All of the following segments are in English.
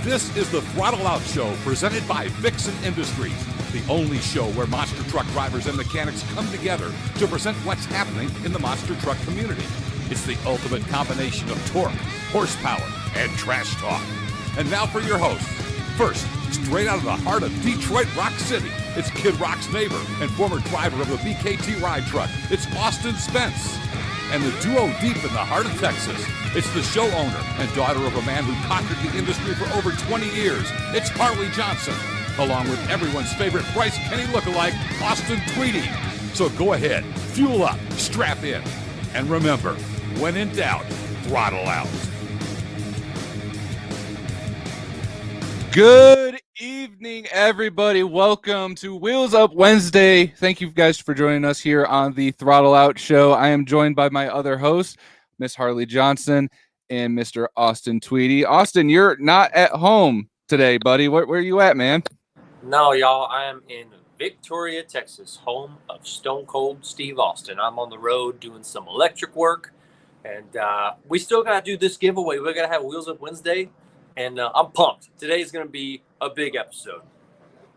This is the Throttle Out Show presented by Vixen Industries, the only show where monster truck drivers and mechanics come together to present what's happening in the monster truck community. It's the ultimate combination of torque, horsepower, and trash talk. And now for your hosts. First, straight out of the heart of Detroit Rock City, it's Kid Rock's neighbor and former driver of the BKT ride truck. It's Austin Spence. And the duo deep in the heart of Texas, it's the show owner and daughter of a man who conquered the industry for over 20 years. It's Harley Johnson, along with everyone's favorite Bryce Kenny lookalike, Austin Tweedy. So go ahead, fuel up, strap in, and remember, when in doubt, throttle out. Good evening, everybody. Welcome to Wheels Up Wednesday. Thank you guys for joining us here on the Throttle Out Show. I am joined by my other host, Miss Harley Johnson and Mr. Austin Tweedy. Austin, you're not at home today, buddy. Where are you at, man? No, y'all. I am in Victoria, Texas, home of Stone Cold Steve Austin. I'm on the road doing some electric work, and we still got to do this giveaway. We're going to have Wheels Up Wednesday. And I'm pumped. Today is going to be a big episode.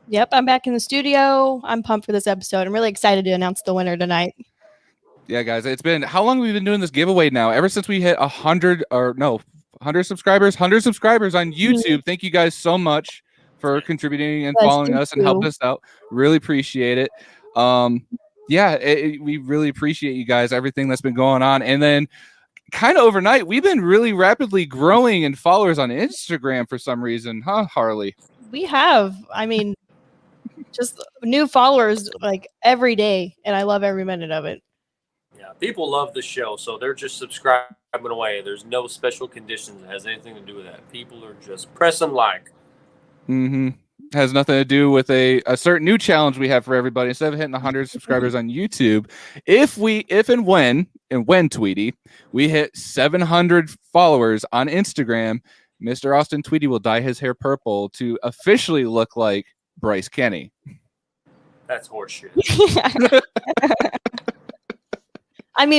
Yep, I'm back in the studio. I'm pumped for this episode. I'm really excited to announce the winner tonight. Yeah, guys, it's been, how long have we been doing this giveaway now? Ever since we hit 100 subscribers on YouTube. Thank you guys so much for contributing and following us and helping us out. Really appreciate it. We really appreciate you guys, everything that's been going on. And then kind of overnight, we've been really rapidly growing in followers on Instagram for some reason, huh, Harley? We have, just new followers like every day, and I love every minute of it. Yeah, people love the show, so they're just subscribing away. There's no special conditions that has anything to do with that. People are just pressing like. Has nothing to do with a certain new challenge we have for everybody. Instead of hitting 100 subscribers on YouTube, if and when Tweety, we hit 700 followers on Instagram, Mr. Austin Tweedy will dye his hair purple to officially look like Bryce Kenny. That's horseshit.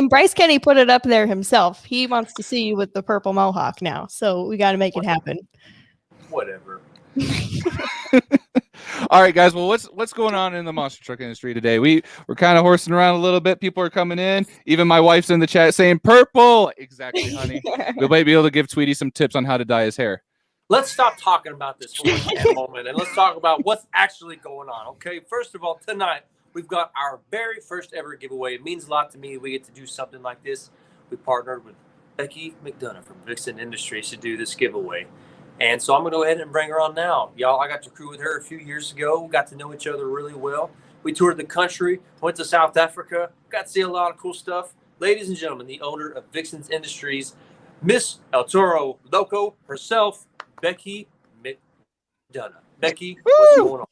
Bryce Kenny put it up there himself. He wants to see you with the purple mohawk now, so we got to make it happen. Whatever. All right, guys. Well, what's going on in the monster truck industry today? We're kind of horsing around a little bit. People are coming in. Even my wife's in the chat saying purple. Exactly, honey. We might be able to give Tweety some tips on how to dye his hair. Let's stop talking about this for a moment and let's talk about what's actually going on. Okay, first of all, tonight we've got our very first ever giveaway. It means a lot to me. We get to do something like this. We partnered with Becky McDonough from Vixen Industries to do this giveaway. And so I'm going to go ahead and bring her on now. Y'all, I got to crew with her a few years ago. We got to know each other really well. We toured the country, went to South Africa, got to see a lot of cool stuff. Ladies and gentlemen, the owner of Vixen Industries, Miss El Toro Loco herself, Becky McDonough. Becky, what's going on?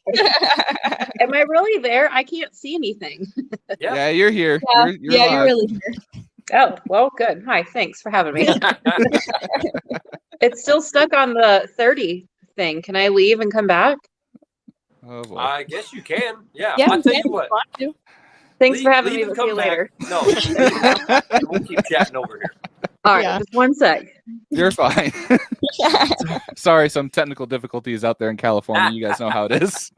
Am I really there? I can't see anything. Yeah, you're here. Yeah, you're really here. Oh, well, good. Hi, thanks for having me. It's still stuck on the 30 thing. Can I leave and come back? Oh, boy. I guess you can. Yeah, Yeah, I'll tell you what. Thanks for having me. We'll see you back. later. No, we'll keep chatting over here. All right, Yeah. just one sec. You're fine. Sorry, some technical difficulties out there in California. You guys know how it is.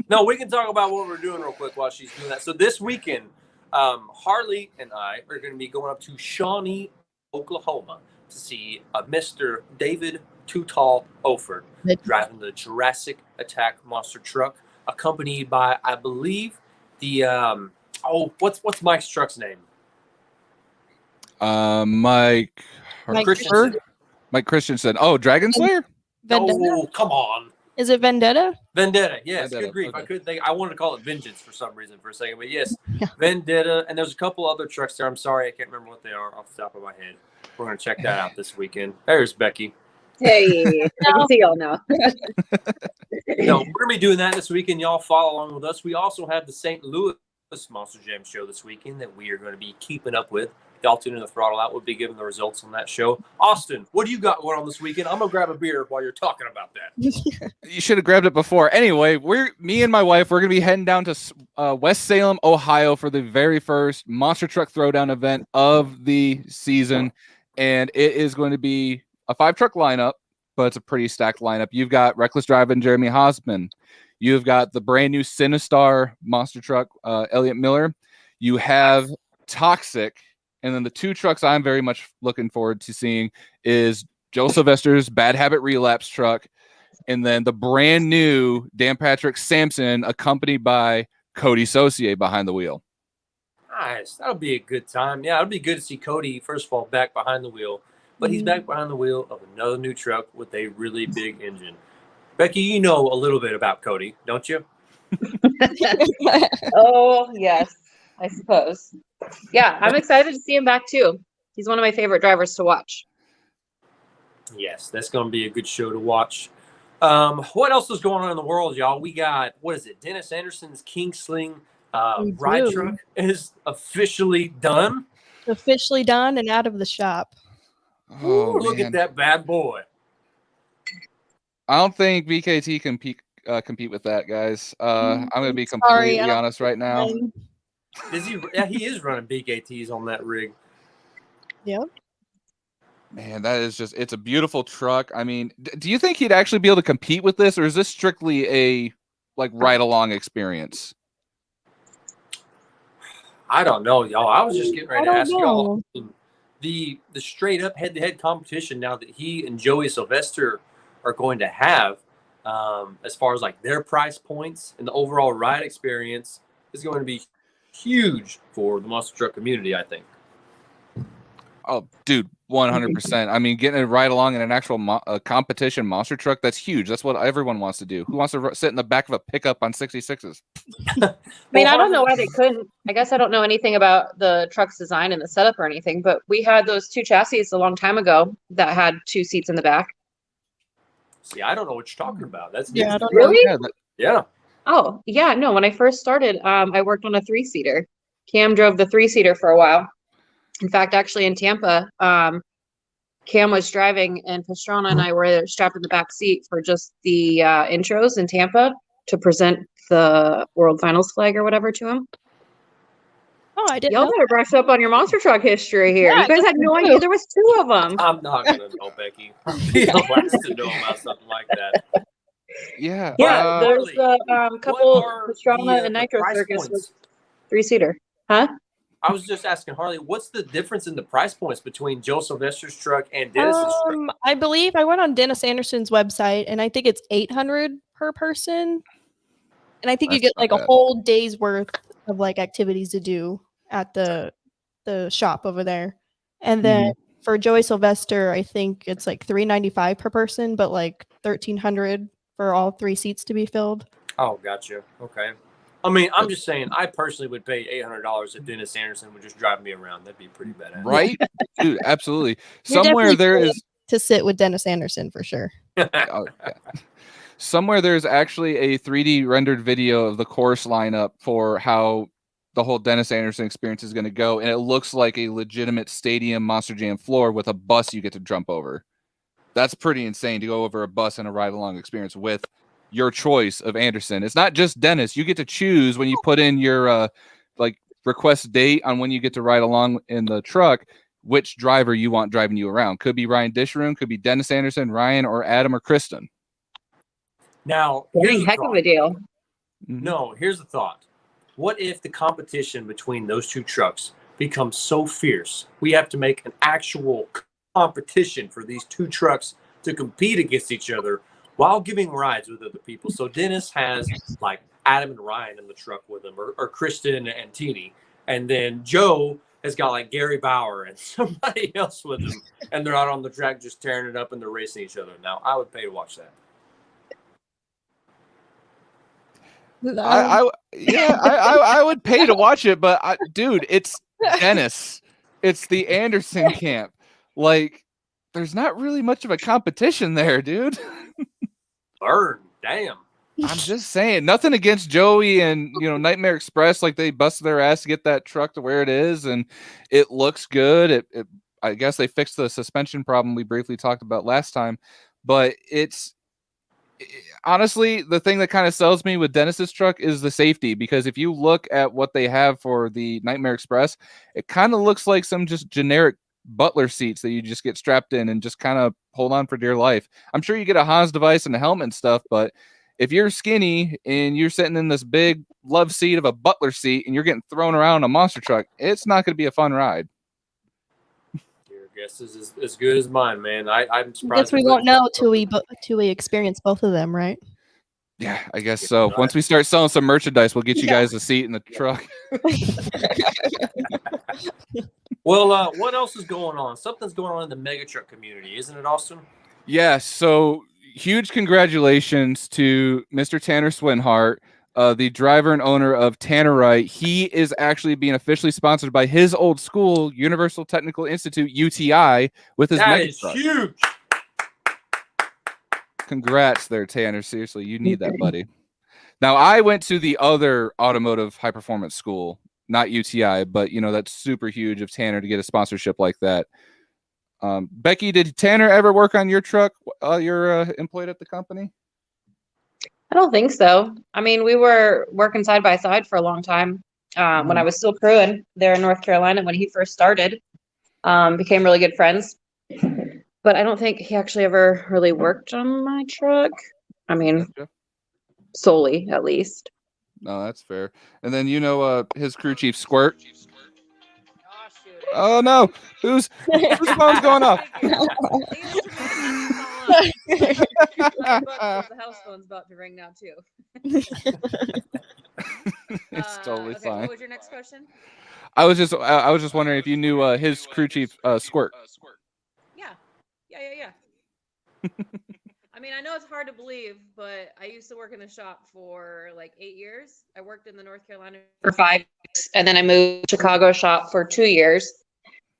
No, we can talk about what we're doing real quick while she's doing that. So this weekend, Harley and I are going to be going up to Shawnee, Oklahoma to see Mr. David Too Tall Oford driving the Jurassic Attack monster truck, accompanied by, I believe, the what's Mike's truck's name? Mike Christensen. Mike Christensen. Oh, Dragon Slayer? Vendetta? Oh, come on. Is it Vendetta? Vendetta, yes. Vendetta, Good grief. okay. I couldn't think. I wanted to call it Vengeance for some reason for a second, but yes, Yeah. Vendetta. And there's a couple other trucks there. I'm sorry, I can't remember what they are off the top of my head. We're going to check that out this weekend. There's Becky. Hey, I can see y'all now. No, we're going to be doing that this weekend. Y'all follow along with us. We also have the St. Louis Monster Jam show this weekend that we are going to be keeping up with. Y'all tune in to Throttle Out. We'll be giving the results on that show. Austin, what do you got going on this weekend? I'm going to grab a beer while you're talking about that. You should have grabbed it before. Anyway, me and my wife, we're going to be heading down to West Salem, Ohio for the very first monster truck throwdown event of the season. And it is going to be a 5-truck lineup. but it's a pretty stacked lineup. You've got Reckless Driving Jeremy Hosman. You've got the brand new Sinistar monster truck, Elliot Miller. You have Toxic. And then the two trucks I'm very much looking forward to seeing is Joe Sylvester's Bad Habit Relapse truck, and then the brand new Dan Patrick Sampson, accompanied by Cody Saucier behind the wheel. Nice. That'll be a good time. Yeah, it'll be good to see Cody, first of all, back behind the wheel. But he's back behind the wheel of another new truck with a really big engine. Becky, you know a little bit about Cody, don't you? Oh, yes, I suppose. Yeah, I'm excited to see him back too. He's one of my favorite drivers to watch. Yes, that's going to be a good show to watch. What else is going on in the world, y'all? We got, what is it? Dennis Anderson's King Sling ride truck is officially done. Officially done and out of the shop. Oh, Ooh, look at that bad boy. I don't think VKT can compete with that, guys. I'm going to be Sorry, completely honest right now. Is he? Yeah, he is running BKTs on that rig. Yep. Man, that is just, it's a beautiful truck. I mean, do you think he'd actually be able to compete with this, or is this strictly a like ride-along experience? I don't know, y'all. I was just getting ready to ask y'all know. the straight up head-to-head competition now that he and Joey Sylvester are going to have, as far as like their price points and the overall ride experience, is going to be huge for the monster truck community, I think. Oh, dude, 100%. I mean, getting a ride along in an actual competition monster truck, that's huge. That's what everyone wants to do. Who wants to sit in the back of a pickup on 66s? I mean, I don't know why they couldn't. I guess I don't know anything about the truck's design and the setup or anything, but we had those two chassis a long time ago that had two seats in the back. See, I don't know what you're talking about. That's Yeah, I don't Really? Yeah. Oh, yeah. No, when I first started, I worked on a 3-seater. Cam drove the 3-seater for a while. In fact, actually in Tampa, Cam was driving and Pastrana and I were strapped in the back seat for just the intros in Tampa to present the World Finals flag or whatever to him. Oh, I didn't Y'all know. better brush up on your monster truck history here. Yeah, You guys had no idea there was 2 of them. I'm not going to know, Becky. I'll be the last to know about something like that. Yeah. Yeah, there's a couple what are Pastrana and the Nitro price Circus points? was 3-seater. Huh? I was just asking Harley, what's the difference in the price points between Joe Sylvester's truck and Dennis's truck? I believe I went on Dennis Anderson's website and I think it's $800 per person. And I think you That's get like not a bad. whole day's worth of like activities to do at the shop over there. And then for Joey Sylvester, I think it's like $395 per person, but like $1,300 for all 3 seats to be filled. Oh, gotcha. Okay. I mean, I'm just saying, I personally would pay $800 if Dennis Anderson would just drive me around. That'd be pretty badass. Right? Dude, absolutely. You're Somewhere definitely there paid is to sit with Dennis Anderson for sure. oh, yeah. Somewhere there's actually a 3D rendered video of the course lineup for how the whole Dennis Anderson experience is going to go, and it looks like a legitimate stadium Monster Jam floor with a bus you get to jump over. That's pretty insane to go over a bus and a ride along experience with your choice of Anderson. It's not just Dennis. You get to choose when you put in your like request date on when you get to ride along in the truck, which driver you want driving you around. Could be Ryan Disharoon, could be Dennis Anderson, Ryan, or Adam or Kristen. Now, Pretty here's a heck of thought. a deal. No, here's the thought. What if the competition between those two trucks becomes so fierce, we have to make an actual competition for these two trucks to compete against each other while giving rides with other people? So Dennis has like Adam and Ryan in the truck with him, or Kristen and Teeny. And then Joe has got like Gary Bauer and somebody else with him. And they're out on the track just tearing it up and they're racing each other. Now, I would pay to watch that. I would pay to watch it, but dude, it's Dennis. It's the Anderson camp. Like, there's not really much of a competition there, dude. Burn. Damn. I'm just saying, nothing against Joey and Nightmare Express. Like, they busted their ass to get that truck to where it is, and it looks good. I guess they fixed the suspension problem we briefly talked about last time, but honestly, the thing that kind of sells me with Dennis's truck is the safety, because if you look at what they have for the Nightmare Express, it kind of looks like some just generic butler seats that you just get strapped in and just kind of hold on for dear life. I'm sure you get a Haas device and a helmet and stuff, but if you're skinny and you're sitting in this big love seat of a butler seat and you're getting thrown around a monster truck, it's not going to be a fun ride. Your guess is as good as mine, man. I'm surprised. Guess we won't know till we experience both of them, right? Yeah, I guess so. Once we start selling some merchandise, we'll get you guys a seat in the truck. Well, what else is going on? Something's going on in the mega truck community, isn't it, Austin? Yeah, so huge congratulations to Mr. Tanner Swinhart, the driver and owner of Tannerite. He is actually being officially sponsored by his old school, Universal Technical Institute, UTI, with his mega truck. That is huge. Congrats there, Tanner. Seriously, you need that, buddy. Now, I went to the other automotive high performance school, not UTI, but that's super huge of Tanner to get a sponsorship like that. Becky, did Tanner ever work on your truck? You're employed at the company? I don't think so. I mean, we were working side by side for a long time. When I was still crewing there in North Carolina when he first started, became really good friends. But I don't think he actually ever really worked on my truck. I mean, solely at least. No, that's fair. And then his crew chief Squirt. Oh no, whose phone's going off? The house phone's about to ring now too. It's totally fine. What was your next question? I was just wondering if you knew his crew chief Squirt. Yeah. I mean, I know it's hard to believe, but I used to work in the shop for like 8 years. I worked in the North Carolina for 5 years, and then I moved to Chicago shop for 2 years.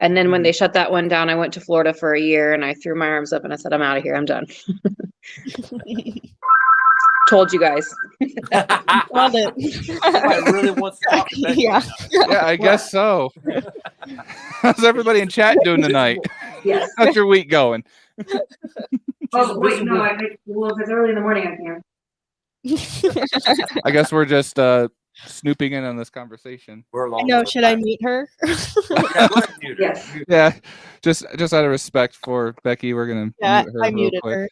And then when they shut that one down, I went to Florida for a year, and I threw my arms up and I said, I'm out of here. I'm done. Told you guys. Love it. Somebody really wants to talk to Becky. Yeah. Yeah, I guess so. How's everybody in chat doing tonight? Yes. How's your week going? Oh, wait, no, well, if it's early in the morning, I can't. I guess we're just snooping in on this conversation. We're I know. Should I mute her? Yeah, go ahead and mute her. Yes. Yeah, just out of respect for Becky, we're gonna mute her I real muted quick. her.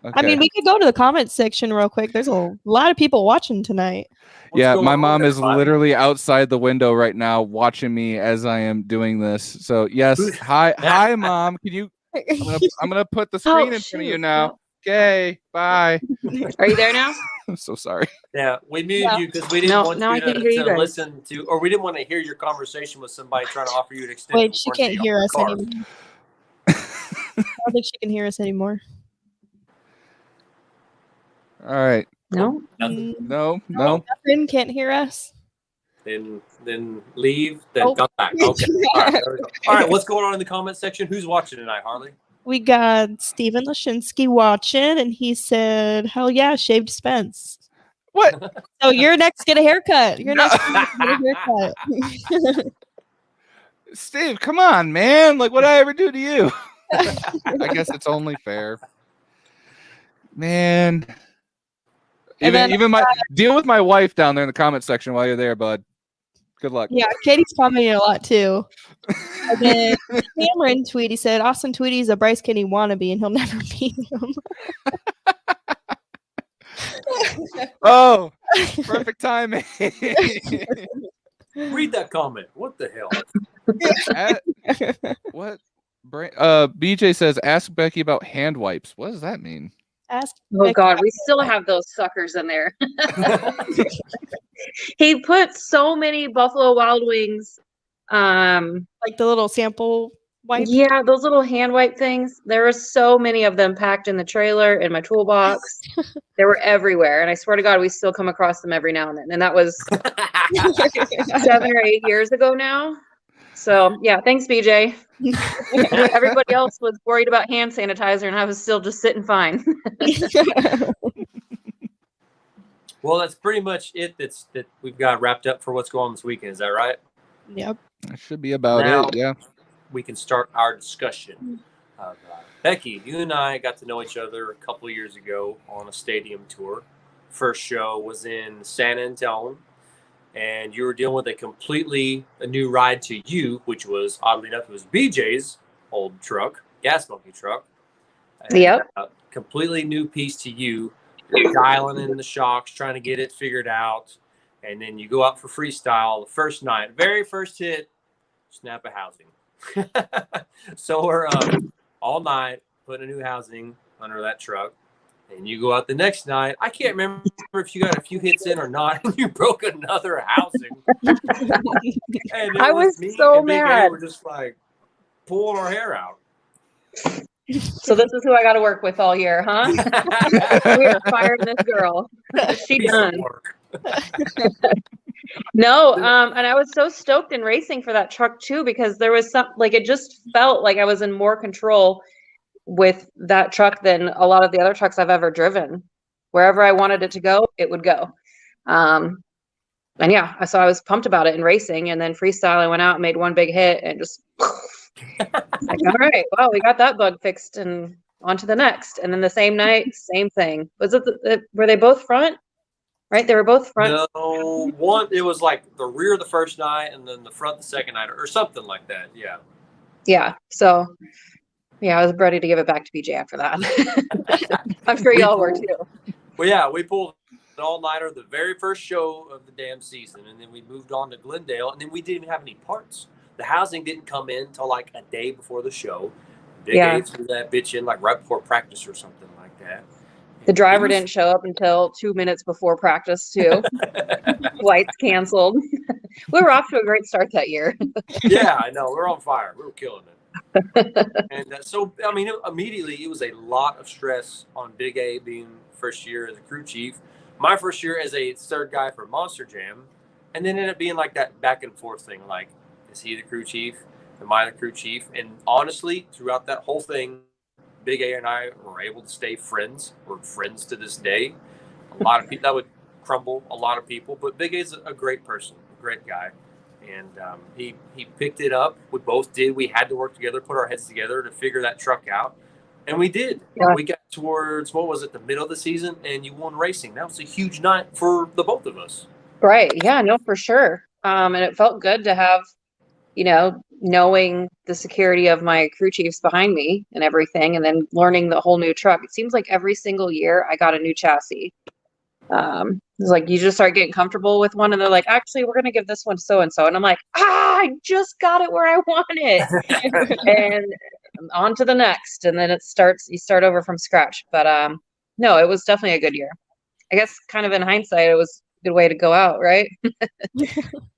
Okay. I mean, we could go to the comments section real quick. There's a lot of people watching tonight. What's Yeah, going my on, mom is everybody? literally outside the window right now watching me as I am doing this. So yes, hi, mom. Can you? I'm gonna put the screen in front of you now. No. Okay, bye. Are you there now? I'm so sorry. Yeah, we muted you because we didn't No, want now I you can't hear you to guys. listen to, or we didn't want to hear your conversation with somebody trying to offer you an extended Wait, she can't warranty hear on us the car. anymore. I don't think she can hear us anymore. All right. No. Nothing. No. Catherine can't hear us. Then leave, then Oh. come back. Okay. All right, there we go. All right, what's going on in the comment section? Who's watching tonight, Harley? We got Steven Lashinsky watching, and he said, "Hell yeah, shaved Spence." What? So you're next to get a haircut. You're next to get a haircut. Steve, come on, man. Like, what did I ever do to you? I guess it's only fair. Man. And then- Even my deal with my wife down there in the comment section while you're there, bud. Good luck. Yeah, Katie's commenting a lot too. And then Cameron Tweety said, Austin Tweety's a Bryce Kenny wannabe and he'll never beat him. Oh, perfect timing. Read that comment. What the hell? What? BJ says, ask Becky about hand wipes. What does that mean? Ask Oh Becky God, about we still have those suckers in there. He put so many Buffalo Wild Wings. like the little sample wipe. Yeah, those little hand wipe things. There were so many of them packed in the trailer in my toolbox. They were everywhere, and I swear to God, we still come across them every now and then. And that was 7 or 8 years ago now. So yeah, thanks, BJ. Everybody else was worried about hand sanitizer, and I was still just sitting fine. Well, that's pretty much it. That we've got wrapped up for what's going on this weekend. Is that right? Yep. That should be about Now- it. Yeah. We can start our discussion. Becky, you and I got to know each other a couple of years ago on a stadium tour. First show was in San Antonio, and you were dealing with a new ride to you, which was, oddly enough, it was BJ's old truck, gas monkey truck. And, Yep. completely new piece to you. You're dialing in the shocks, trying to get it figured out, and then you go out for freestyle the first night. Very first hit, snap a housing. So we're up all night putting a new housing under that truck, and you go out the next night. I can't remember if you got a few hits in or not, and you broke another housing. And I was me so and Big A mad. were just like pulling our hair out. So this is who I got to work with all year, huh? We are firing this girl. She Piece of done. work. No, and I was so stoked in racing for that truck too, because there was it just felt like I was in more control with that truck than a lot of the other trucks I've ever driven. Wherever I wanted it to go, it would go. And yeah, so I was pumped about it in racing, and then freestyle, I went out and made one big hit and just like, all right, well, we got that bug fixed and on to the next. And then the same night, same thing. Was it were they both front? Right? They were both front. No, it was like the rear the first night and then the front the second night or something like that. Yeah. Yeah. So yeah, I was ready to give it back to BJ after that. I'm sure y'all were too. Well, yeah, we pulled an all-nighter the very first show of the damn season, and then we moved on to Glendale, and then we didn't even have any parts. The housing didn't come in until like a day before the show. Big A threw that bitch in like right before practice or something like that. The driver didn't show up until 2 minutes before practice too. Flights canceled. We were off to a great start that year. Yeah, I know. We're on fire. We were killing it. And so, I mean, immediately it was a lot of stress on Big A being first year as a crew chief. My first year as a third guy for Monster Jam. And then ended up being like that back and forth thing. Like, is he the crew chief? Am I the crew chief? And honestly, throughout that whole thing, Big A and I were able to stay friends. We're friends to this day. A lot of people, that would crumble a lot of people, but Big A's a great person, a great guy. And he picked it up. We both did. We had to work together, put our heads together to figure that truck out. And we did. Yeah. We got towards, what was it, the middle of the season, and you won racing. That was a huge night for the both of us. Right. Yeah, no, for sure. And it felt good to have, knowing the security of my crew chiefs behind me and everything, and then learning the whole new truck. It seems like every single year I got a new chassis. It's like you just start getting comfortable with one, and they're like, actually, we're going to give this one so-and-so. And I'm like, I just got it where I want it. And on to the next. And then you start over from scratch. But no, it was definitely a good year. I guess kind of in hindsight, it was a good way to go out, right?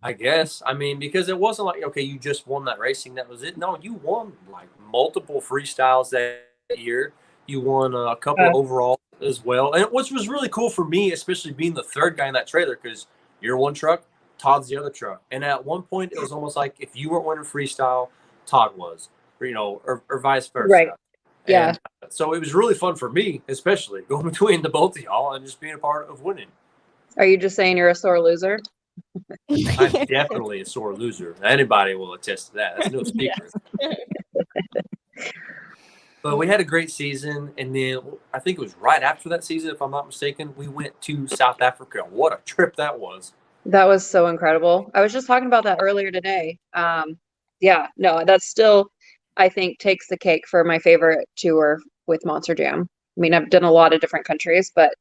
I guess. I mean, because it wasn't like, okay, you just won that racing. That was it. No, you won like multiple freestyles that year. You won a couple overall as well. And which was really cool for me, especially being the third guy in that trailer, because you're one truck, Todd's the other truck. And at one point, it was almost like if you weren't winning freestyle, Todd was, or vice versa. Right. Yeah. And so it was really fun for me, especially going between the both of y'all and just being a part of winning. Are you just saying you're a sore loser? I'm definitely a sore loser. Anybody will attest to that. That's no secret. But we had a great season, and then I think it was right after that season, if I'm not mistaken, we went to South Africa. What a trip that was. That was so incredible. I was just talking about that earlier today. Yeah, no, that's still, I think, takes the cake for my favorite tour with Monster Jam. I mean, I've done a lot of different countries, but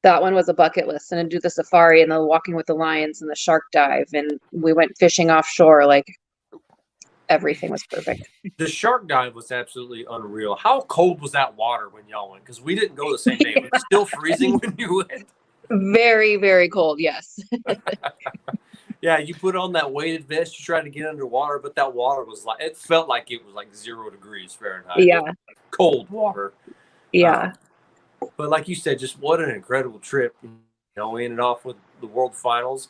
that one was a bucket list. And to do the safari and the walking with the lions and the shark dive, and we went fishing offshore, like everything was perfect. The shark dive was absolutely unreal. How cold was that water when y'all went? Because we didn't go the same day. It was still freezing when you went. Very, very cold, yes. Yeah, you put on that weighted vest, you tried to get underwater, but that water was like, it felt like it was like 0 degrees Fahrenheit. Yeah. Cold water. Yeah. But like you said, just what an incredible trip. We ended off with the World Finals.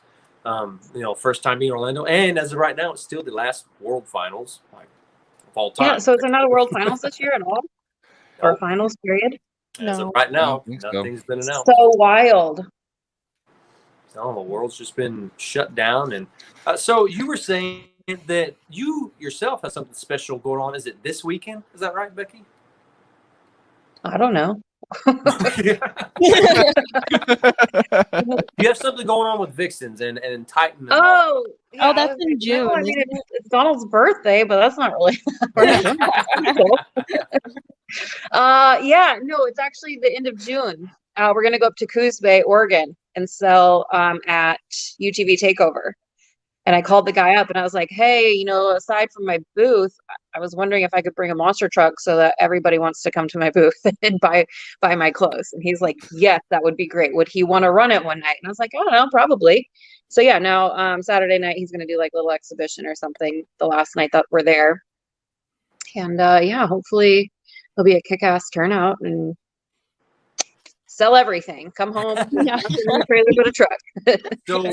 First time being in Orlando, and as of right now, it's still the last World Finals of all time. Yeah, so is there not a World Finals this year at all? Or finals period? As of right now, so. nothing's been announced. So wild. No, the world's just been shut down. And so you were saying that you yourself have something special going on. Is it this weekend? Is that right, Becky? I don't know. You have something going on with Vixens and Titan. And all Oh, yeah, that's I was in like, June, no, I mean, isn't it's Donald's birthday, but that's not really. Yeah, no, it's actually the end of June. We're gonna go up to Coos Bay, Oregon, and sell at UTV Takeover. And I called the guy up and I was like, hey, aside from my booth, I was wondering if I could bring a monster truck so that everybody wants to come to my booth and buy my clothes. And he's like, yes, that would be great. Would he want to run it one night? And I was like, I don't know, probably. So yeah, now Saturday night he's gonna do like a little exhibition or something the last night that we're there. And yeah, hopefully it'll be a kick-ass turnout and sell everything. Come home, Yeah. nothing in the trailer but a truck. So,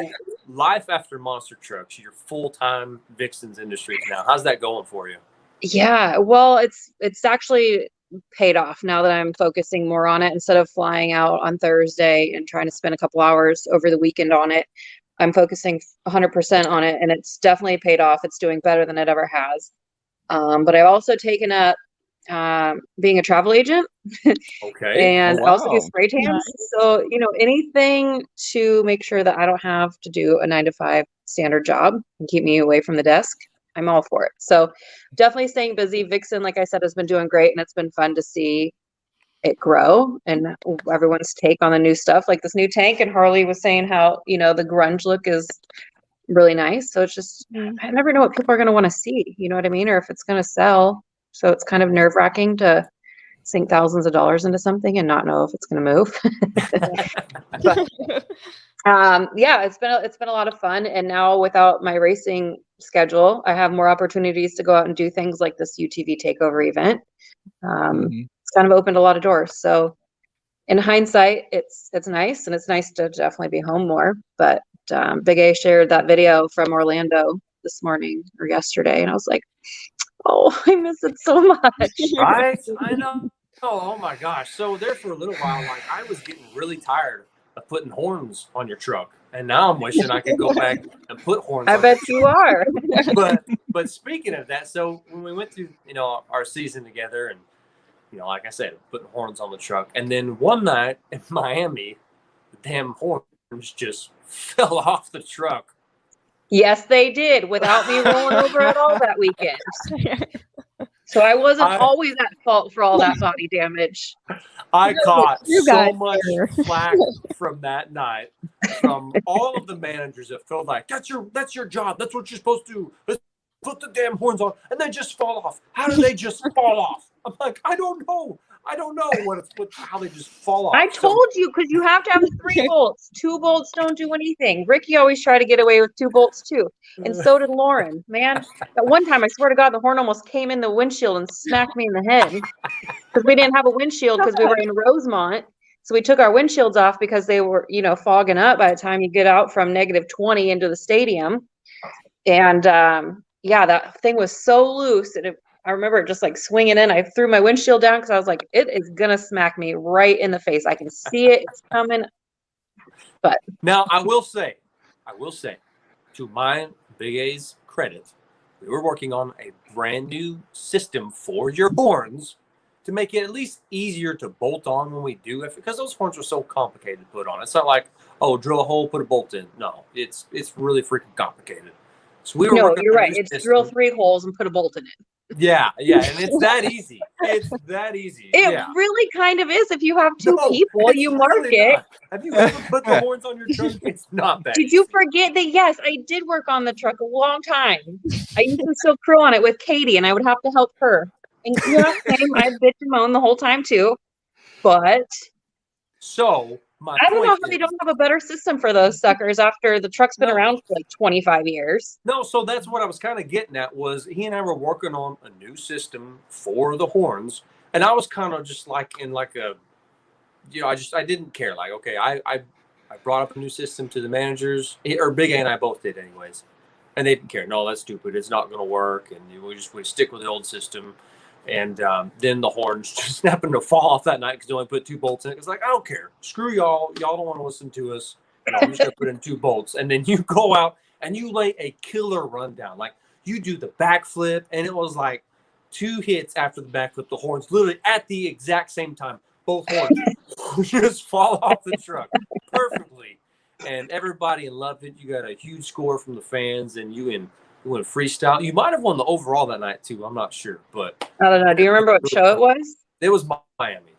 life after monster trucks, you're full-time Vixen's Industries now. How's that going for you? Yeah, well, it's actually paid off now that I'm focusing more on it instead of flying out on Thursday and trying to spend a couple hours over the weekend on it. I'm focusing 100% on it, and it's definitely paid off. It's doing better than it ever has. But I've also taken up being a travel agent. Okay. And Oh, I also do wow. spray tans. Nice. So, anything to make sure that I don't have to do a 9 to 5 standard job and keep me away from the desk, I'm all for it. So definitely staying busy. Vixen, like I said, has been doing great, and it's been fun to see it grow and everyone's take on the new stuff, like this new tank. And Harley was saying how, the grunge look is really nice. So it's just, I never know what people are going to want to see, you know what I mean? Or if it's going to sell. So it's kind of nerve wracking to sink thousands of dollars into something and not know if it's going to move. But yeah, it's been a lot of fun. And now without my racing schedule, I have more opportunities to go out and do things like this UTV takeover event. It's kind of opened a lot of doors. So in hindsight, it's nice, and it's nice to definitely be home more. But Big A shared that video from Orlando this morning or yesterday, and I was like, oh, I miss it so much. Right? I know. Oh my gosh. So there for a little while, like I was getting really tired of putting horns on your truck. And now I'm wishing I could go back and put horns I on bet your you are. truck. But speaking of that, so when we went through, our season together and like I said, putting horns on the truck. And then one night in Miami, the damn horns just fell off the truck. Yes, they did, without me rolling over at all that weekend. So I wasn't always at fault for all that body damage. I caught You so guys much were. flack from that night from all of the managers that felt like that's your job. That's what you're supposed to do. Let's put the damn horns on, and they just fall off. How do they just fall off? I'm like, I don't know how they just fall off. I told you, because you have to have 3 bolts. 2 bolts don't do anything. Ricky always tried to get away with 2 bolts too, and so did Lauren. Man, at one time, I swear to God, the horn almost came in the windshield and smacked me in the head because we didn't have a windshield because we were in Rosemont. So we took our windshields off because they were, fogging up by the time you get out from -20 into the stadium. And yeah, that thing was so loose, and I remember it just like swinging in. I threw my windshield down because I was like, it is gonna smack me right in the face. I can see it. It's coming. But now I will say, to my Big A's credit, we were working on a brand new system for your horns to make it at least easier to bolt on when we do it, because those horns are so complicated to put on. It's not like, oh, drill a hole, put a bolt in. No, it's really freaking complicated. So we were no, working you're on right. this It's system. drill 3 holes and put a bolt in it. Yeah, and it's that easy. It's that easy. It yeah. really kind of is. If you have 2 No, people, it's you mark really it. not. Have you ever put the horns on your truck? It's not that Did you easy. forget that? Yes, I did work on the truck a long time. I used to still crew on it with Katie, and I would have to help her. And yeah, same. I bitch and moan the whole time too. But So my I don't know point how they is, don't have a better system for those suckers after the truck's been No. around for like 25 years. no, so that's what I was kind of getting at, was he and I were working on a new system for the horns, and I was kind of just like in like a, I didn't care. Like, okay, I brought up a new system to the managers, or Big A and I both did anyways, and they didn't care. No, that's stupid. It's not going to work, and we stick with the old system. And then the horns just happened to fall off that night because they only put 2 bolts in it. It's like, I don't care. Screw y'all. Y'all don't want to listen to us. No, I'm just going to put in 2 bolts. And then you go out and you lay a killer rundown. Like, you do the backflip, and it was like 2 hits after the backflip. The horns literally at the exact same time both horns just fall off the truck perfectly. And everybody loved it. You got a huge score from the fans, and you went freestyle. You might have won the overall that night too. I'm not sure, but I don't know. Do you remember what show it was? it was Miami.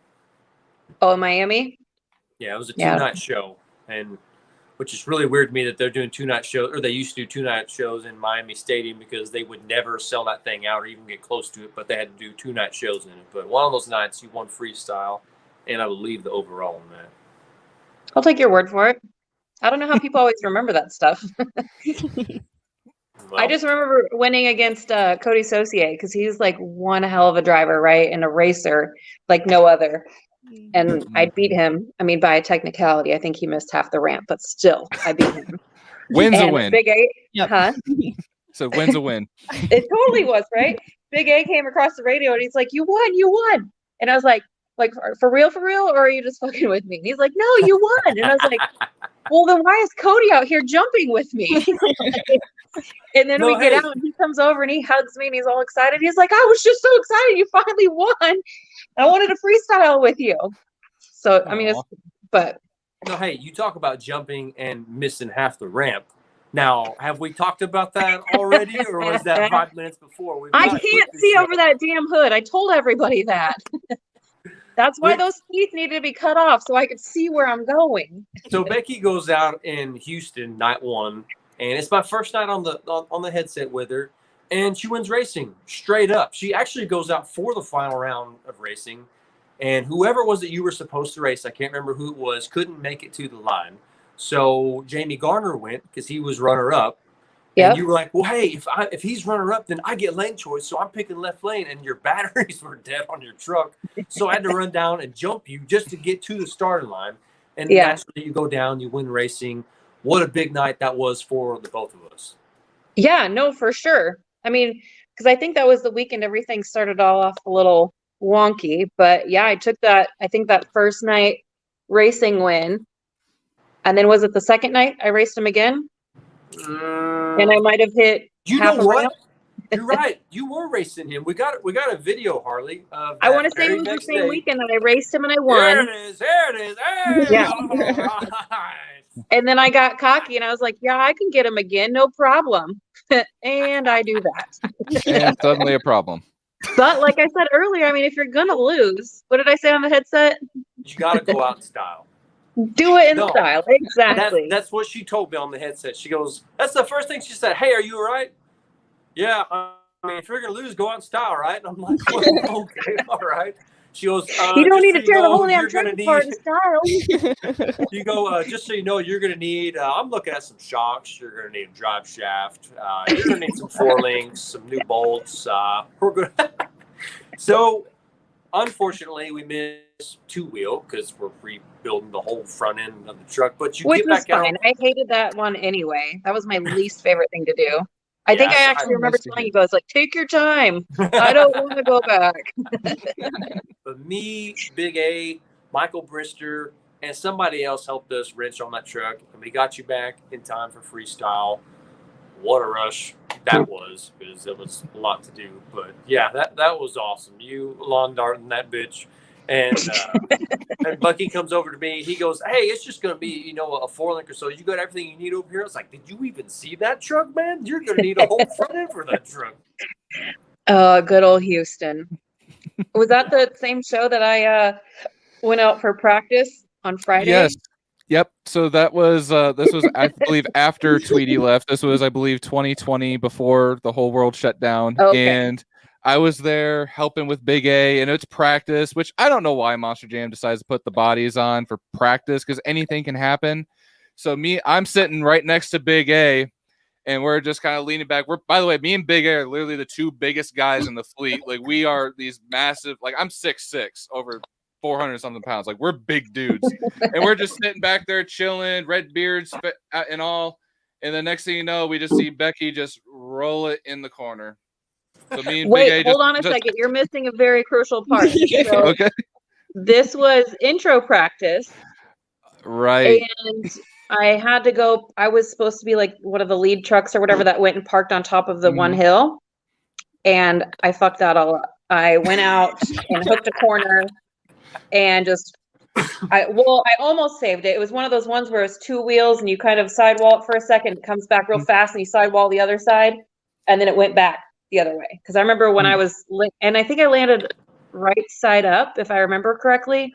Oh, Miami? Yeah, it was a 2-night show, and which is really weird to me that they're doing 2-night shows, or they used to do 2-night shows in Miami Stadium because they would never sell that thing out or even get close to it, but they had to do 2-night shows in it. But one of those nights, you won freestyle, and I believe the overall on that. I'll take your word for it. I don't know how people always remember that stuff. Well, I just remember winning against Cody Saucier because he's like one hell of a driver, right? And a racer like no other. And I beat him. I mean, by a technicality, I think he missed half the ramp, but still, I beat him. Wins a win. Big A, Yep. huh? So wins a win. It totally was, right? Big A came across the radio and he's like, "You won." And I was like, for real, or are you just fucking with me? And he's like, "No, you won." And I was like, "Well, then why is Cody out here jumping with me?" And then we get out and he comes over and he hugs me and he's all excited. He's like, "I was just so excited you finally won. I wanted to freestyle with you." So, I mean, no, hey, you talk about jumping and missing half the ramp. Now, have we talked about that already, or was that 5 minutes before? I can't see over that damn hood. I told everybody that. That's why those teeth needed to be cut off so I could see where I'm going. So Becky goes out in Houston night 1, and it's my first night on the headset with her, and she wins racing straight up. She actually goes out for the final round of racing, and whoever was that you were supposed to race, I can't remember who it was, couldn't make it to the line. So Jamie Garner went because he was runner-up. Yep. And you were like, well, hey, if he's runner-up, then I get lane choice, so I'm picking left lane, and your batteries were dead on your truck. So I had to run down and jump you just to get to the starting line. And that's where you go down, you win racing. What a big night that was for the both of us. Yeah, no, for sure. I mean, because I think that was the weekend everything started all off a little wonky. But yeah, I took that, I think that first night racing win. And then was it the second night I raced him again? And I might have hit. You know what? You're right. You were racing him. We got a video, Harley. I want to say it was the same weekend that I raced him and I won. There it is. Hey, yeah. Right. And then I got cocky and I was like, yeah, I can get him again, no problem. And I do that. And suddenly a problem. But like I said earlier, I mean, if you're gonna lose, what did I say on the headset? You got to go out in style. Do it in style. Exactly. That's what she told me on the headset. She goes, that's the first thing she said. Hey, are you all right? Yeah. I mean, if you're going to lose, go out in style, right? And I'm like, well, okay, all right. She goes, you don't need to tear the whole damn truck apart in style. You go, just so you know, you're going to need, I'm looking at some shocks. You're going to need a drive shaft. You're going to need some 4 links, some new bolts. We're good. So, unfortunately, we missed 2-wheel because we're rebuilding the whole front end of the truck. But you Which get back was fine. out. I hated that one anyway. That was my least favorite thing to do. I think I actually remember telling you guys, like, take your time. I don't want to go back. But me, Big A, Michael Brister, and somebody else helped us wrench on that truck, and we got you back in time for freestyle. What a rush that was, because it was a lot to do. But yeah, that was awesome. You lawn darting that bitch. And and Bucky comes over to me. He goes, hey, it's just going to be, a 4-link or so. You got everything you need over here? I was like, did you even see that truck, man? You're going to need a whole front end for that truck. Good old Houston. Was that the same show that I went out for practice on Friday? Yes. Yep. So that was this was I believe after Tweety left. This was I believe 2020 before the whole world shut down. Okay. And I was there helping with Big A, and it's practice, which I don't know why Monster Jam decides to put the bodies on for practice because anything can happen. So I'm sitting right next to Big A, and we're just kind of leaning back. By the way, me and Big A are literally the 2 biggest guys in the fleet. Like we are these massive. Like I'm 6'6", over 400 something pounds. Like we're big dudes, and we're just sitting back there chilling, red beards and all. And the next thing you know, we just see Becky just roll it in the corner. So me and Wait, Big A hold on a second. You're missing a very crucial part. So okay. This was intro practice. Right. And I had to go. I was supposed to be like one of the lead trucks or whatever that went and parked on top of the one hill. And I fucked that all up. I went out and hooked a corner and just I almost saved it. It was one of those ones where it's 2 wheels and you kind of sidewall it for a second, it comes back real fast and you sidewall the other side, and then it went back the other way. Because I remember when I was and I think I landed right side up, if I remember correctly.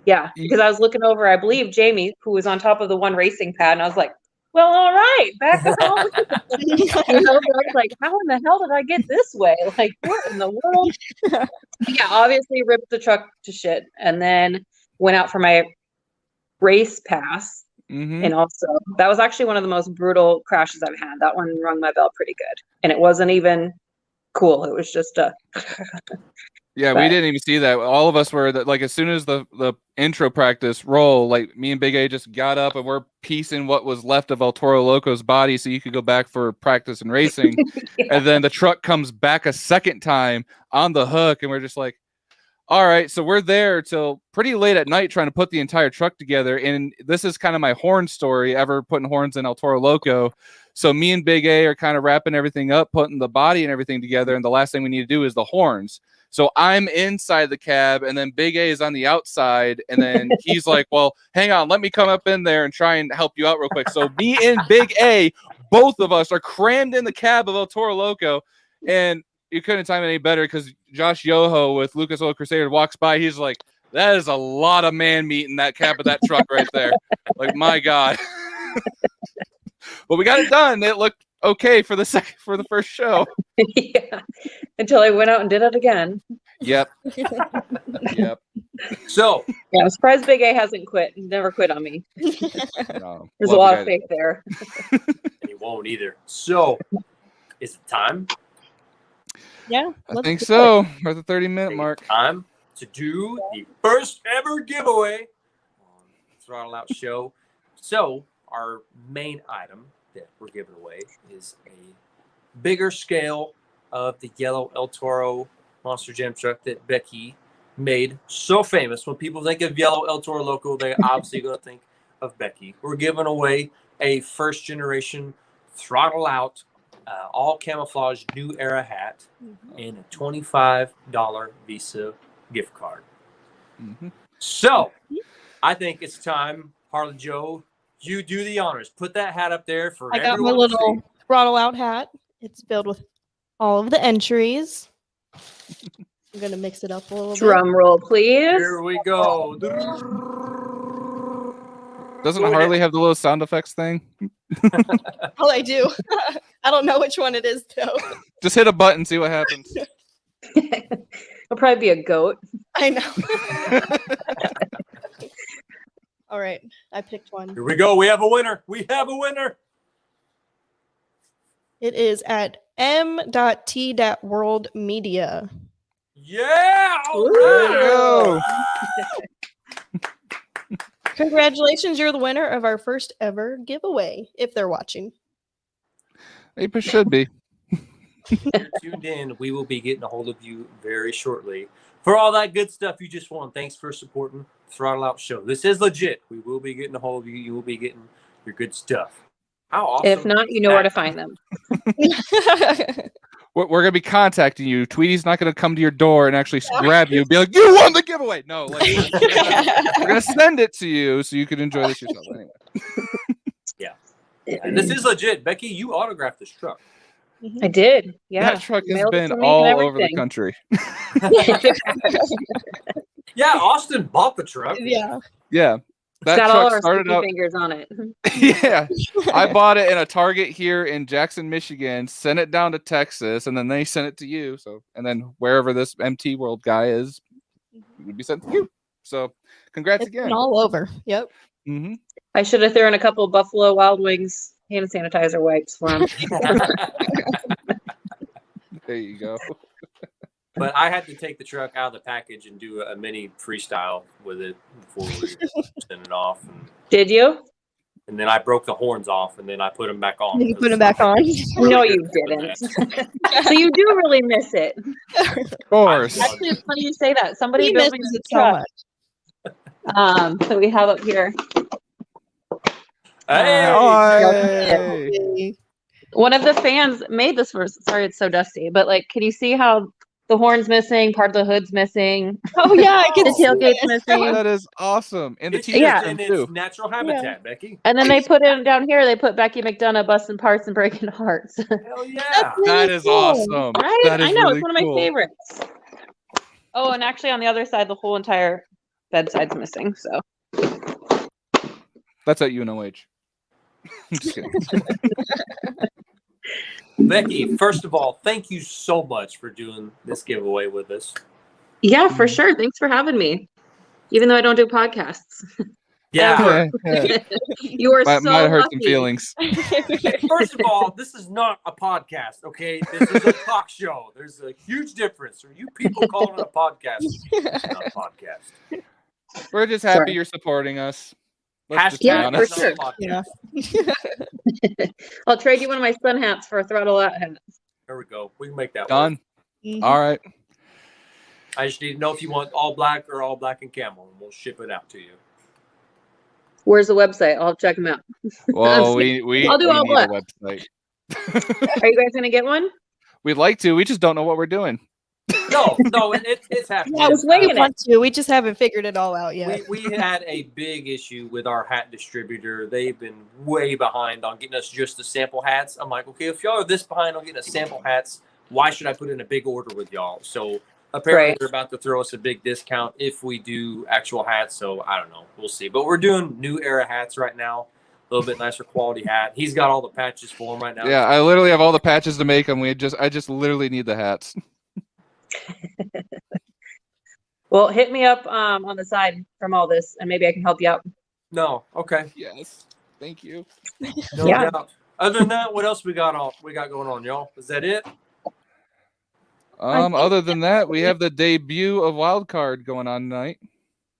Yeah, because I was looking over, I believe Jamie, who was on top of the one racing pad, and I was like, well, all right, back up. I was like, how in the hell did I get this way? Like, what in the world? Yeah, obviously ripped the truck to shit, and then went out for my race pass. Mm-hmm. And also, that was actually one of the most brutal crashes I've had. That one rung my bell pretty good, and it wasn't even cool. It was just a. Yeah, we didn't even see that. All of us were like, as soon as the intro practice roll, like me and Big A just got up and we're piecing what was left of El Toro Loco's body so you could go back for practice and racing. Yeah. And then the truck comes back a second time on the hook, and we're just like, all right, so we're there till pretty late at night trying to put the entire truck together. And this is kind of my horn story, ever putting horns in El Toro Loco. So me and Big A are kind of wrapping everything up, putting the body and everything together. And the last thing we need to do is the horns. So I'm inside the cab, and then Big A is on the outside. And then he's like, well, hang on, let me come up in there and try and help you out real quick. So me and Big A, both of us are crammed in the cab of El Toro Loco. And you couldn't time it any better because Josh Yoho with Lucas Oil Crusader walks by. He's like, that is a lot of man meat in that cab of that truck right there. Like, my God. But we got it done. It looked okay for the first show. Yeah, until I went out and did it again. Yep. Yep. So, yeah, I'm surprised Big A hasn't quit. He's never quit on me. No, There's a lot of faith there. and he won't either. So, is it time? Yeah. I think so. We're at the 30-minute mark. Time to do the first ever giveaway on Throttle Out Show. So, our main item that we're giving away is a bigger scale of the yellow El Toro Monster Jam truck that Becky made so famous. When people think of yellow El Toro Loco, they're obviously going to think of Becky. We're giving away a first generation Throttle Out all camouflage new era hat and a $25 Visa gift card. Mm-hmm. So I think it's time, Harley Joe, you do the honors. Put that hat up there for everyone. I got my little Throttle Out hat. It's filled with all of the entries. I'm gonna mix it up a little Drum roll, please. Here we go. Doesn't Harley have the little sound effects thing? Oh, I do. I don't know which one it is though. Just hit a button, see what happens. It'll probably be a goat. I know. All right, I picked one. Here we go. We have a winner. We have a winner. It is at m.t.world media. Yeah. All There you right. go. Congratulations, you're the winner of our first ever giveaway, if they're watching. They should be. Tuned in. We will be getting a hold of you very shortly for all that good stuff you just won. Thanks for supporting Throttle Out Show. This is legit. We will be getting a hold of you. You will be getting your good stuff. How awesome. If not, you know where to find them. We're going to be contacting you. Tweety's not going to come to your door and actually grab you and be like, you won the giveaway. No, like, we're going to send it to you so you can enjoy this yourself. Anyway. Yeah. And this is legit. Becky, you autographed this truck. I did. Yeah. That truck has Mailed it been to me all and over the everything. country. Yeah, Austin bought the truck. Yeah. Yeah. That Got all truck our started sticky out. fingers on it. Yeah. I bought it in a Target here in Jackson, Michigan, sent it down to Texas, and then they sent it to you. So, and then wherever this MT World guy is, it would be sent to you. So, congrats It's again. been all over. Yep. Mm-hmm. I should have thrown a couple Buffalo Wild Wings hand sanitizer wipes for him. There you go. But I had to take the truck out of the package and do a mini freestyle with it before we sent it off. Did you? And then I broke the horns off, and then I put them back on. You put them back on. No, you didn't. So you do really miss it. Of course. Actually, it's funny you say that. Somebody He built me misses this it so truck. much. That we have up here. Hey. One of the fans made this for. Sorry, it's so dusty. But like, can you see how The horn's missing. Part of the hood's missing. Oh yeah, I can The see tailgate's it. missing. That is awesome. And the It's t-shirt just trim in too. its natural habitat, Becky. And then they put it down here. They put Becky McDonough busting parts and breaking hearts. Hell yeah. That is awesome. Right? That is I know. really It's one of my cool. favorites. Oh, and actually on the other side, the whole entire bedside's missing. So That's at UNOH. I'm just kidding. Becky, first of all, thank you so much for doing this giveaway with us. yeah, for sure. Thanks for having me. Even though I don't do podcasts. Yeah. You are Might so have hurt lucky. some feelings. First of all, this is not a podcast, okay? This is a talk show. There's a huge difference. For you people calling it a podcast, it's not a podcast. We're just happy Sorry. you're supporting us. Let's just be Yeah, for honest. sure. Yeah. I'll trade you one of my sun hats for a throttle out hat. There we go. We can make that work. Done. Mhm. All right. I just need to know if you want all black or all black and camel, and we'll ship it out to you. Where's the website? I'll check them out. Well, just we I'll do all need a website. Are you guys gonna get one? We'd like to. We just don't know what we're doing. No, it's happening. Yeah, I was waiting. We want to. We just haven't figured it all out yet. We had a big issue with our hat distributor. They've been way behind on getting us just the sample hats. I'm like, okay, if y'all are this behind on getting us sample hats, why should I put in a big order with y'all? So apparently Right. they're about to throw us a big discount if we do actual hats. So I don't know. We'll see. But we're doing new era hats right now. A little bit nicer quality hat. He's got all the patches for him right now. Yeah, I literally have all the patches to make them. I just literally need the hats. Well, hit me up on the side from all this, and maybe I can help you out. No. Okay. Yes. Thank you. No Yeah. doubt. Other than that, what else we got going on, y'all? Is that it? think Other than that, we have the debut of Wildcard going on tonight.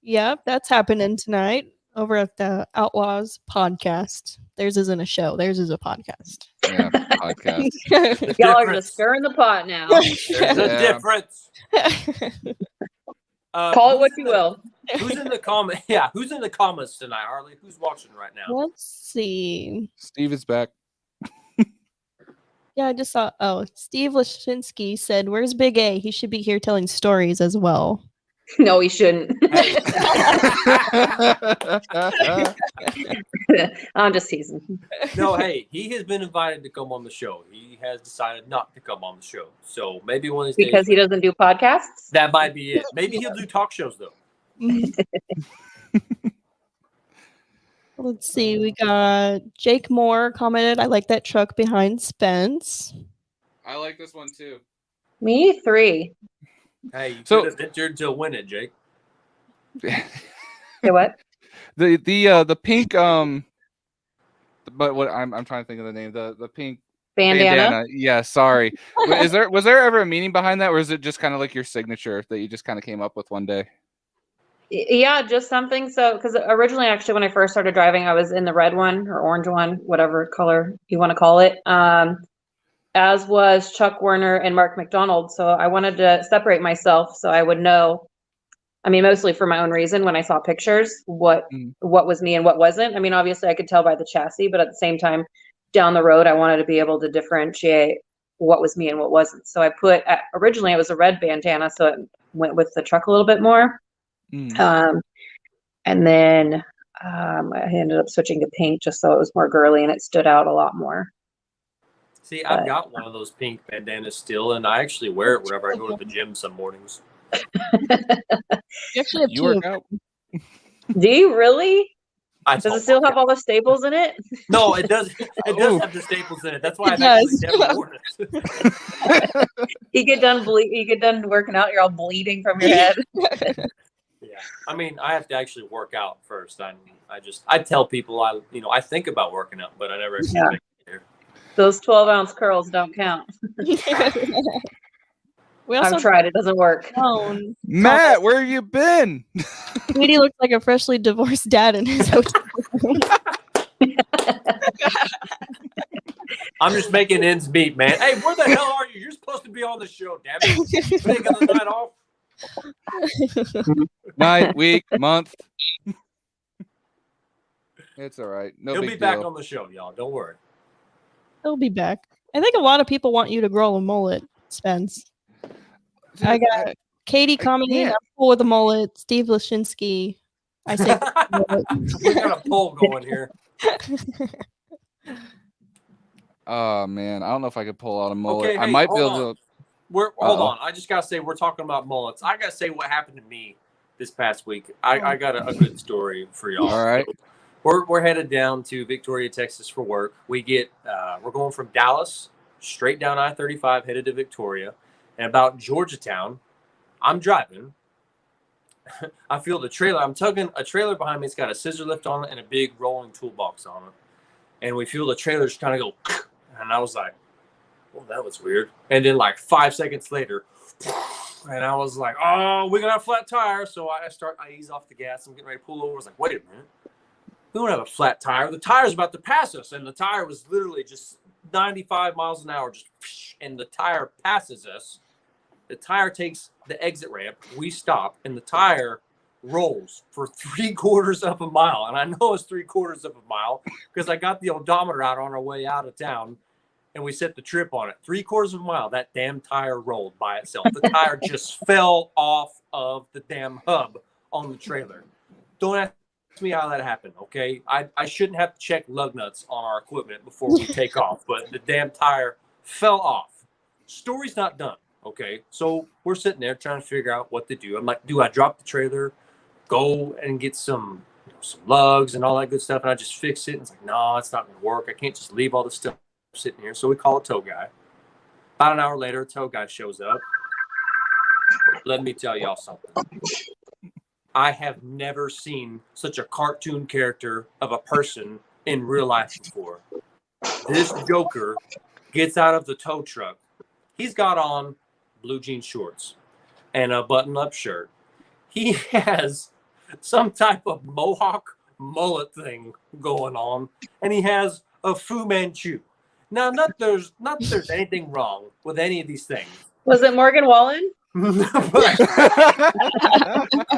Yep, that's happening tonight over at the Outlaws podcast. Theirs isn't a show. Theirs is a podcast. Yeah, podcast. The Y'all are difference. just stirring the pot now. There's a Yeah. difference. Call it what you will. Who's in the comment? Yeah, who's in the comments tonight, Harley? Who's watching right now? Let's see. Steve is back. Yeah, I just saw. Oh, Steve Lashinsky said, "Where's Big A? He should be here telling stories as well." No, he shouldn't. I'm just teasing. No, hey, he has been invited to come on the show. He has decided not to come on the show. So maybe one of these Because days he doesn't do podcasts? that might be it. Maybe he'll do talk shows though. Let's see. We got Jake Moore commented, "I like that truck behind Spence." I like this one too. Me, 3. Hey, you So- could have entered to win it, Jake. Say what? The pink but what I'm trying to think of the name. The pink Bandana? Yeah, sorry. Was there ever a meaning behind that, or is it just kind of like your signature that you just kind of came up with one day? Yeah, just something. So, because originally, actually, when I first started driving, I was in the red one or orange one, whatever color you want to call it. As was Chuck Werner and Mark McDonald. So I wanted to separate myself so I would know. I mean, mostly for my own reason. When I saw pictures, what was me and what wasn't. I mean, obviously, I could tell by the chassis, but at the same time, down the road, I wanted to be able to differentiate what was me and what wasn't. So I put originally it was a red bandana, so it went with the truck a little bit more. And then I ended up switching to pink just so it was more girly and it stood out a lot more. See, I've got one of those pink bandanas still, and I actually wear it whenever I go to the gym some mornings. You actually have You two. work out. Do you really? I Does it don't still work have all the staples in it? No, it does. It does Oh. have the staples in it. That's why It I've does. actually never worn it. You get done working out, you're all bleeding from your head. Yeah, I mean, I have to actually work out first. I tell people I think about working out, but I never actually Yeah. make it here. Those 12-ounce curls don't count. We also I've tried, it doesn't work. known Matt, where have you been? Tweety looks like a freshly divorced dad in his hotel room. I'm just making ends meet, man. Hey, where the hell are you? You're supposed to be on the show, damn it. You ain't got the night off. Night, week, month. It's all right. No He'll big be back deal. on the show, y'all. Don't worry. He'll be back. I think a lot of people want you to grow a mullet, Spence. I got Katie commenting, I'm cool with the mullet. Steve Lashinsky, I say We got a poll going here. Oh man, I don't know if I could pull out a mullet. Okay, I hey, might be hold able on. to. Hold on. I just gotta say we're talking about mullets. I gotta say what happened to me this past week. I got a good story for y'all. All right. So we're headed down to Victoria, Texas for work. We're going from Dallas straight down I-35 headed to Victoria, and about Georgetown, I'm driving. I feel the trailer. I'm tugging a trailer behind me. It's got a scissor lift on it and a big rolling toolbox on it. And we feel the trailer just kind of go, and I was like, well, that was weird. And then like 5 seconds later, and I was like, oh, we got a flat tire. So I ease off the gas. I'm getting ready to pull over. I was like, wait a minute. We don't have a flat tire. The tire's about to pass us. And the tire was literally just 95 miles an hour. And the tire passes us. The tire takes the exit ramp. We stop. And the tire rolls for 3/4 of a mile. And I know it's 3/4 of a mile because I got the odometer out on our way out of town. And we set the trip on it. 3/4 of a mile, that damn tire rolled by itself. The tire just fell off of the damn hub on the trailer. Don't ask me how that happened, okay? I shouldn't have to check lug nuts on our equipment before we take off, but the damn tire fell off. Story's not done, okay? So we're sitting there trying to figure out what to do. I'm like, do I drop the trailer, go and get some lugs and all that good stuff, and I just fix it? And it's like, no, it's not going to work. I can't just leave all this stuff sitting here. So we call a tow guy. About an hour later, a tow guy shows up. Let me tell y'all something. I have never seen such a cartoon character of a person in real life before. This Joker gets out of the tow truck. He's got on blue jean shorts and a button-up shirt. He has some type of mohawk mullet thing going on, and he has a Fu Manchu. Now, not that there's anything wrong with any of these things. Was it Morgan Wallen? But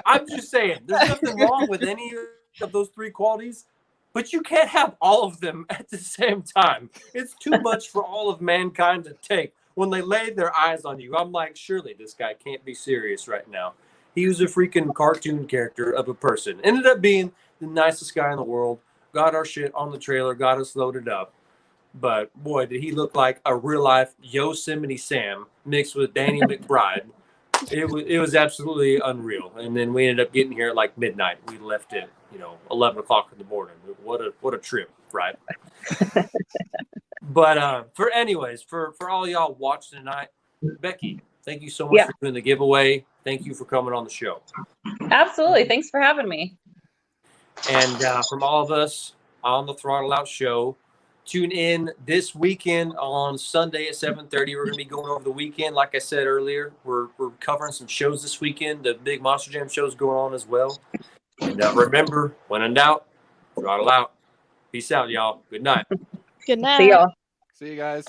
I'm just saying, there's nothing wrong with any of those three qualities, but you can't have all of them at the same time. It's too much for all of mankind to take. When they lay their eyes on you, I'm like, surely this guy can't be serious right now. He was a freaking cartoon character of a person. Ended up being the nicest guy in the world. Got our shit on the trailer, got us loaded up. But boy, did he look like a real life Yosemite Sam mixed with Danny McBride. It was absolutely unreal. And then we ended up getting here at like midnight. We left at 11 o'clock in the morning. What a trip, right? But for all y'all watching tonight, Becky, thank you so much for doing the giveaway. Thank you for coming on the show. Absolutely. Thanks for having me. And from all of us on the Throttle Out Show, tune in this weekend on Sunday at 7:30. We're going to be going over the weekend. Like I said earlier, we're covering some shows this weekend. The big Monster Jam show's going on as well. And remember, when in doubt, throttle out. Peace out, y'all. Good night. Good night. See y'all. See you guys.